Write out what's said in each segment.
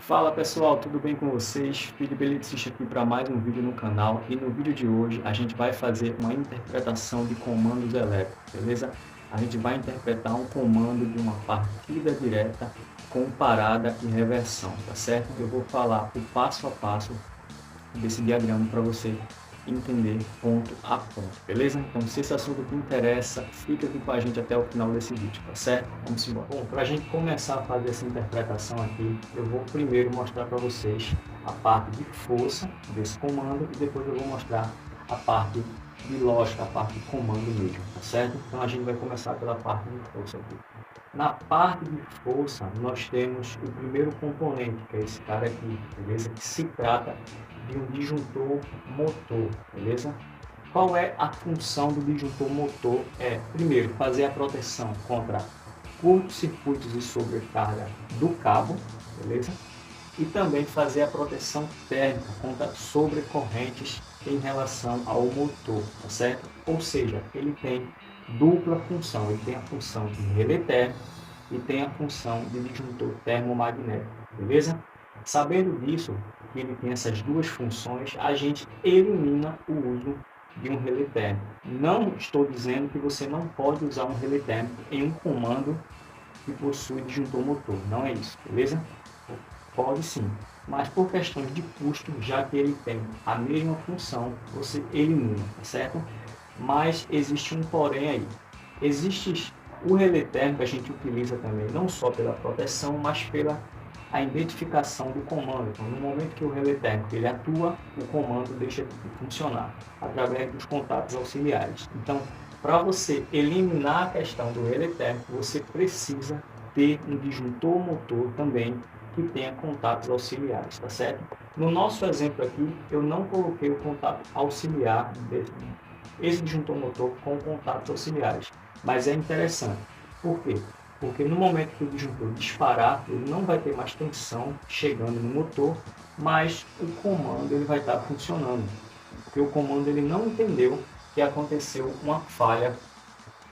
Fala pessoal, tudo bem com vocês? Felipe Eletricista aqui para mais um vídeo no canal e no vídeo de hoje a gente vai fazer uma interpretação de comandos elétricos, beleza? A gente vai interpretar um comando de uma partida direta com parada e reversão, tá certo? Eu vou falar o passo a passo desse diagrama para você entender ponto a ponto, beleza? Então, se esse assunto te interessa, fica aqui com a gente até o final desse vídeo, tá certo? Vamos embora. Bom, para a gente começar a fazer essa interpretação aqui, eu vou primeiro mostrar para vocês a parte de força desse comando e depois eu vou mostrar a parte de lógica, a parte de comando mesmo, tá certo? Então, a gente vai começar pela parte de força aqui. Na parte de força, nós temos o primeiro componente, que é esse cara aqui, beleza? Que se trata de um disjuntor motor, beleza? Qual é a função do disjuntor motor? Primeiro, fazer a proteção contra curtos-circuitos e sobrecarga do cabo, beleza? E também fazer a proteção térmica contra sobrecorrentes em relação ao motor, tá certo? Ou seja, ele tem dupla função, ele tem a função de relé térmico e tem a função de disjuntor termomagnético, beleza? Sabendo disso, que ele tem essas duas funções, a gente elimina o uso de um relé térmico. Não estou dizendo que você não pode usar um relé térmico em um comando que possui disjuntor motor, não é isso, beleza? Pode sim, mas por questões de custo, já que ele tem a mesma função, você elimina, tá certo? Mas existe um porém aí. Existe o relé térmico, a gente utiliza também não só pela proteção, mas pela a identificação do comando. Então, no momento que o relé térmico ele atua, o comando deixa de funcionar através dos contatos auxiliares. Então, para você eliminar a questão do relé térmico, você precisa ter um disjuntor motor também que tenha contatos auxiliares, tá certo? No nosso exemplo aqui, eu não coloquei o contato auxiliar esse disjuntor motor com contatos auxiliares, mas é interessante. Por quê? Porque no momento que o disjuntor disparar, ele não vai ter mais tensão chegando no motor, mas o comando ele vai estar funcionando, porque o comando ele não entendeu que aconteceu uma falha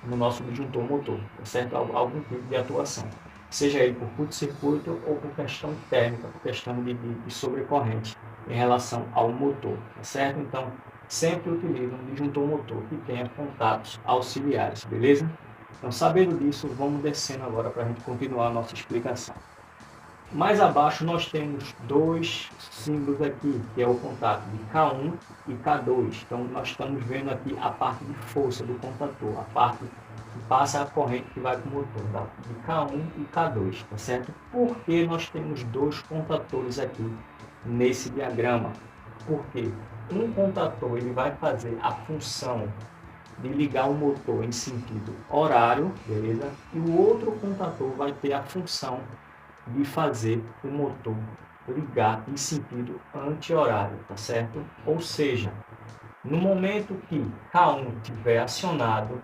no nosso disjuntor motor, tá certo? Algum tipo de atuação, seja ele por curto-circuito ou por questão térmica, por questão de sobrecorrente em relação ao motor, tá certo? Então, sempre utiliza um disjuntor motor que tenha contatos auxiliares, beleza? Então, sabendo disso, vamos descendo agora para a gente continuar a nossa explicação. Mais abaixo nós temos dois símbolos aqui, que é o contato de K1 e K2. Então, nós estamos vendo aqui a parte de força do contator, a parte que passa a corrente que vai para o motor, tá? De K1 e K2, tá certo? Por que nós temos dois contatores aqui nesse diagrama? Porque um contator ele vai fazer a função de ligar o motor em sentido horário, beleza? E o outro contator vai ter a função de fazer o motor ligar em sentido anti-horário, tá certo? Ou seja, no momento que K1 estiver acionado,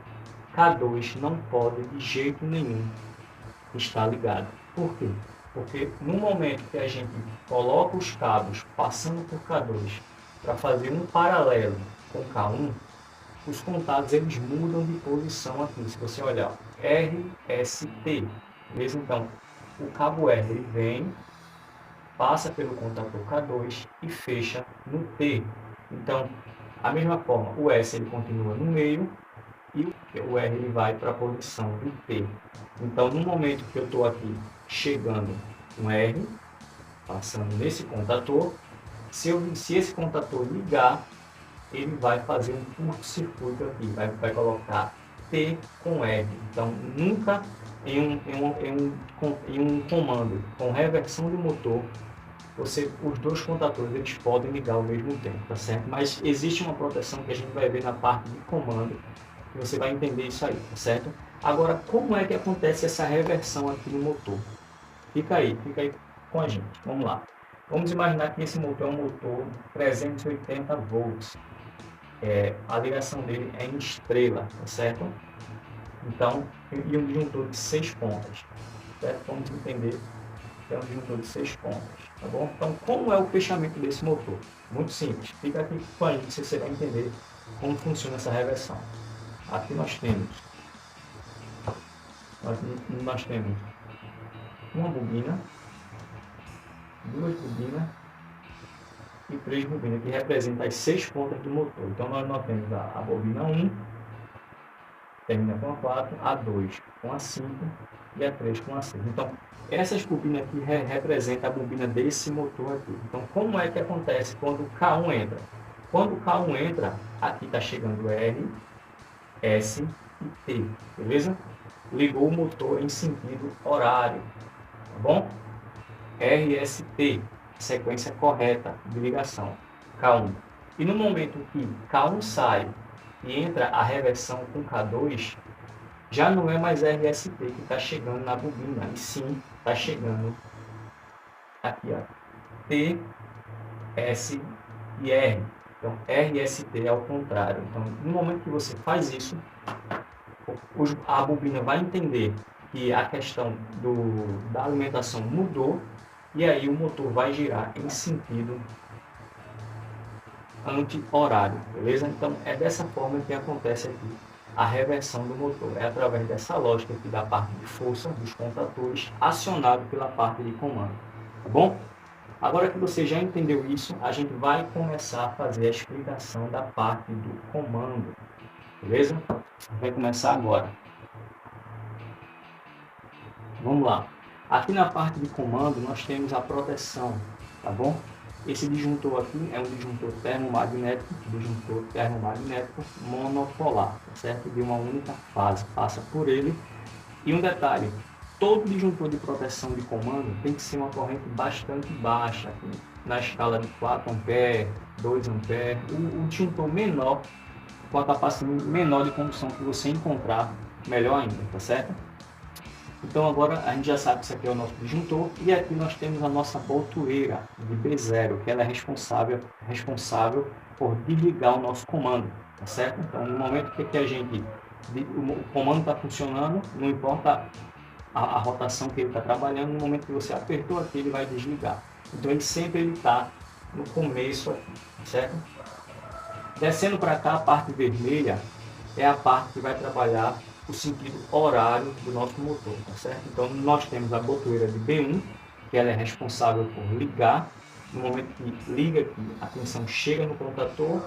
K2 não pode de jeito nenhum estar ligado. Por quê? Porque no momento que a gente coloca os cabos passando por K2 para fazer um paralelo com K1, os contatos eles mudam de posição aqui. Se você olhar, RST, mesmo então, o cabo R ele vem, passa pelo contator K2 e fecha no T. Então, a mesma forma, o S ele continua no meio e o R ele vai para a posição do T. Então, no momento que eu estou aqui chegando um R, passando nesse contator, se esse contator ligar, ele vai fazer um curto-circuito aqui, vai colocar T com R. Então, nunca em um comando com reversão de motor, os dois contadores eles podem ligar ao mesmo tempo, tá certo? Mas existe uma proteção que a gente vai ver na parte de comando, e você vai entender isso aí, tá certo? Agora, como é que acontece essa reversão aqui no motor? Fica aí com a gente. Vamos lá. Vamos imaginar que esse motor é um motor 380 volts. A ligação dele é em estrela, tá certo? Então, e um disjuntor de 6 pontas, certo? Vamos entender que é um disjuntor de 6 pontas, tá bom? Então, como é o fechamento desse motor? Muito simples. Fica aqui com a gente, você vai entender como funciona essa reversão. Aqui nós temos uma bobina 2 bobinas e 3 bobinas, que representam as 6 pontas do motor. Então, nós temos a bobina 1, termina com a 4, a 2 com a 5 e a 3 com a 6. Então, essas bobinas aqui representam a bobina desse motor aqui. Então, como é que acontece quando o K1 entra? Quando o K1 entra, aqui está chegando R, S e T, beleza? Ligou o motor em sentido horário, tá bom? RST, sequência correta de ligação, K1. E no momento que K1 sai e entra a reversão com K2, já não é mais RST que está chegando na bobina, e sim está chegando aqui, ó, T, S e R. Então, RST é ao contrário. Então, no momento que você faz isso, a bobina vai entender que a questão da alimentação mudou, e aí o motor vai girar em sentido anti-horário, beleza? Então, é dessa forma que acontece aqui a reversão do motor. É através dessa lógica aqui da parte de força dos contatores, acionado pela parte de comando, tá bom? Agora que você já entendeu isso, a gente vai começar a fazer a explicação da parte do comando, beleza? Vai começar agora. Vamos lá. Aqui na parte de comando nós temos a proteção, tá bom? Esse disjuntor aqui é um disjuntor termomagnético monopolar, tá certo? De uma única fase, passa por ele. E um detalhe, todo disjuntor de proteção de comando tem que ser uma corrente bastante baixa, aqui, na escala de 4 A, 2 A. O disjuntor menor, com a capacidade menor de condução que você encontrar, melhor ainda, tá certo? Então agora a gente já sabe que isso aqui é o nosso disjuntor, e aqui nós temos a nossa botoeira de B0, que ela é responsável por desligar o nosso comando, tá certo? Então no momento que o comando está funcionando, não importa a rotação que ele está trabalhando, no momento que você apertou aqui, ele vai desligar. Então ele sempre está no começo aqui, certo? Descendo para cá, a parte vermelha é a parte que vai trabalhar o sentido horário do nosso motor, tá certo? Então nós temos a botoeira de B1, que ela é responsável por ligar. No momento que liga aqui, a tensão chega no contator,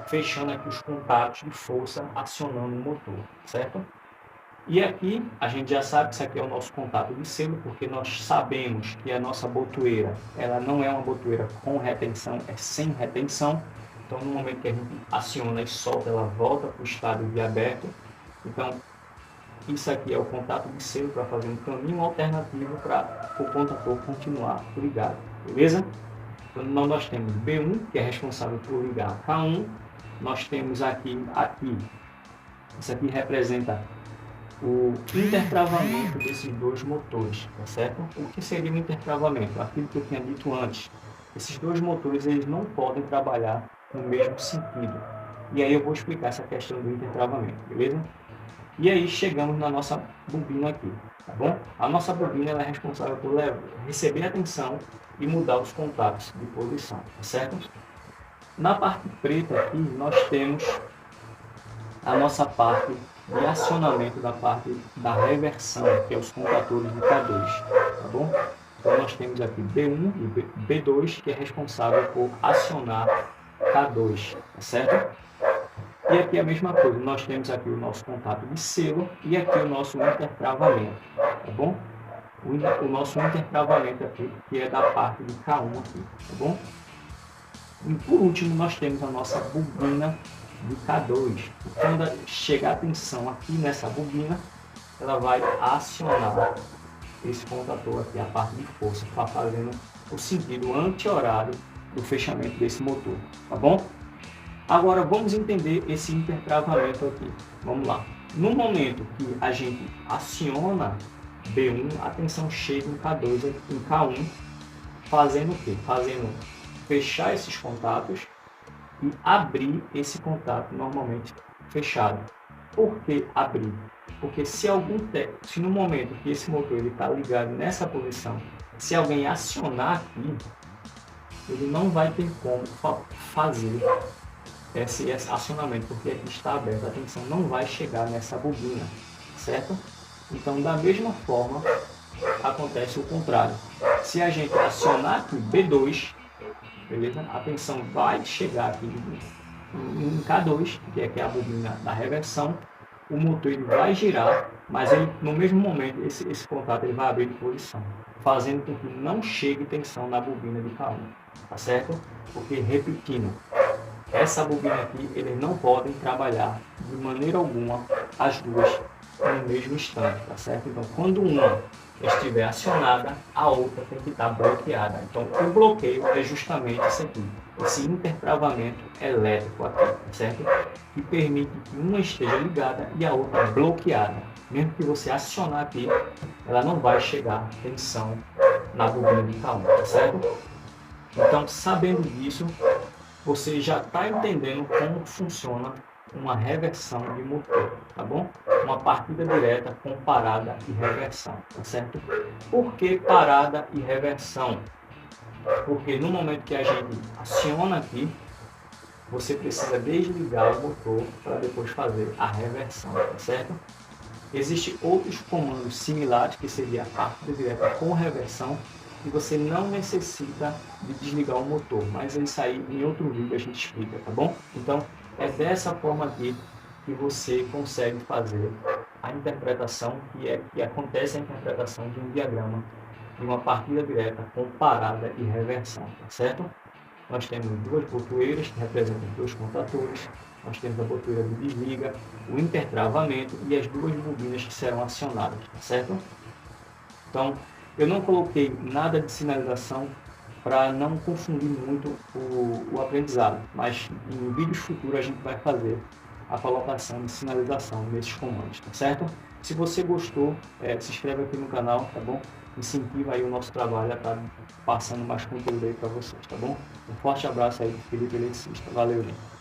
fechando aqui os contatos de força, acionando o motor, certo? E aqui a gente já sabe que isso aqui é o nosso contato de selo, porque nós sabemos que a nossa botoeira, ela não é uma botoeira com retenção, é sem retenção. Então no momento que a gente aciona e solta, ela volta para o estado de aberto. Então isso aqui é o contato de selo para fazer um caminho alternativo para o contator continuar ligado, beleza? Então nós temos B1, que é responsável por ligar K1. Nós temos aqui, isso aqui representa o intertravamento desses dois motores, tá certo? O que seria o intertravamento? Aquilo que eu tinha dito antes. Esses dois motores, eles não podem trabalhar no mesmo sentido. E aí eu vou explicar essa questão do intertravamento, beleza? E aí chegamos na nossa bobina aqui, tá bom? A nossa bobina ela é responsável por receber a tensão e mudar os contatos de posição, tá certo? Na parte preta aqui, nós temos a nossa parte de acionamento da parte da reversão, que é os contatores de K2, tá bom? Então nós temos aqui B1 e B2, que é responsável por acionar K2, tá certo? E aqui a mesma coisa, nós temos aqui o nosso contato de selo e aqui o nosso intertravamento, tá bom? O nosso intertravamento aqui, que é da parte de K1 aqui, tá bom? E por último, nós temos a nossa bobina de K2. Quando chegar a tensão aqui nessa bobina, ela vai acionar esse contator aqui, a parte de força, está fazendo o sentido anti-horário do fechamento desse motor, tá bom? Agora vamos entender esse intertravamento aqui. Vamos lá. No momento que a gente aciona B1, a tensão chega em K2, em K1, fazendo o quê? Fazendo fechar esses contatos e abrir esse contato normalmente fechado. Por que abrir? Porque se no momento que esse motor está ligado nessa posição, se alguém acionar aqui, ele não vai ter como fazer esse acionamento, porque aqui está aberto, a tensão não vai chegar nessa bobina, certo? Então, da mesma forma, acontece o contrário. Se a gente acionar aqui B2, beleza? A tensão vai chegar aqui em K2, que é a bobina da reversão. O motor ele vai girar, mas ele, no mesmo momento esse contato ele vai abrir de posição, fazendo com que não chegue tensão na bobina de K1, tá certo? Porque, repetindo, essa bobina aqui, eles não podem trabalhar de maneira alguma as duas no mesmo instante, tá certo? Então, quando uma estiver acionada, a outra tem que estar bloqueada. Então, o bloqueio é justamente isso aqui, esse intertravamento elétrico aqui, tá certo? Que permite que uma esteja ligada e a outra bloqueada. Mesmo que você acionar aqui, ela não vai chegar tensão na bobina de K1, tá certo? Então, sabendo disso, você já está entendendo como funciona uma reversão de motor, tá bom? Uma partida direta com parada e reversão, tá certo? Por que parada e reversão? Porque no momento que a gente aciona aqui, você precisa desligar o motor para depois fazer a reversão, tá certo? Existem outros comandos similares, que seria a partida direta com reversão, e você não necessita de desligar o motor, mas isso aí em outro vídeo a gente explica, tá bom? Então, é dessa forma aqui que você consegue fazer a interpretação, que acontece a interpretação de um diagrama de uma partida direta com parada e reversão, tá certo? Nós temos duas botoeiras que representam dois contatores, nós temos a botoeira de desliga, o intertravamento e as duas bobinas que serão acionadas, tá certo? Então, eu não coloquei nada de sinalização para não confundir muito o aprendizado, mas em vídeos futuros a gente vai fazer a colocação de sinalização nesses comandos, tá certo? Se você gostou, se inscreve aqui no canal, tá bom? Incentiva aí o nosso trabalho a estar passando mais conteúdo aí para vocês, tá bom? Um forte abraço aí do Felipe Eletricista. Valeu, gente!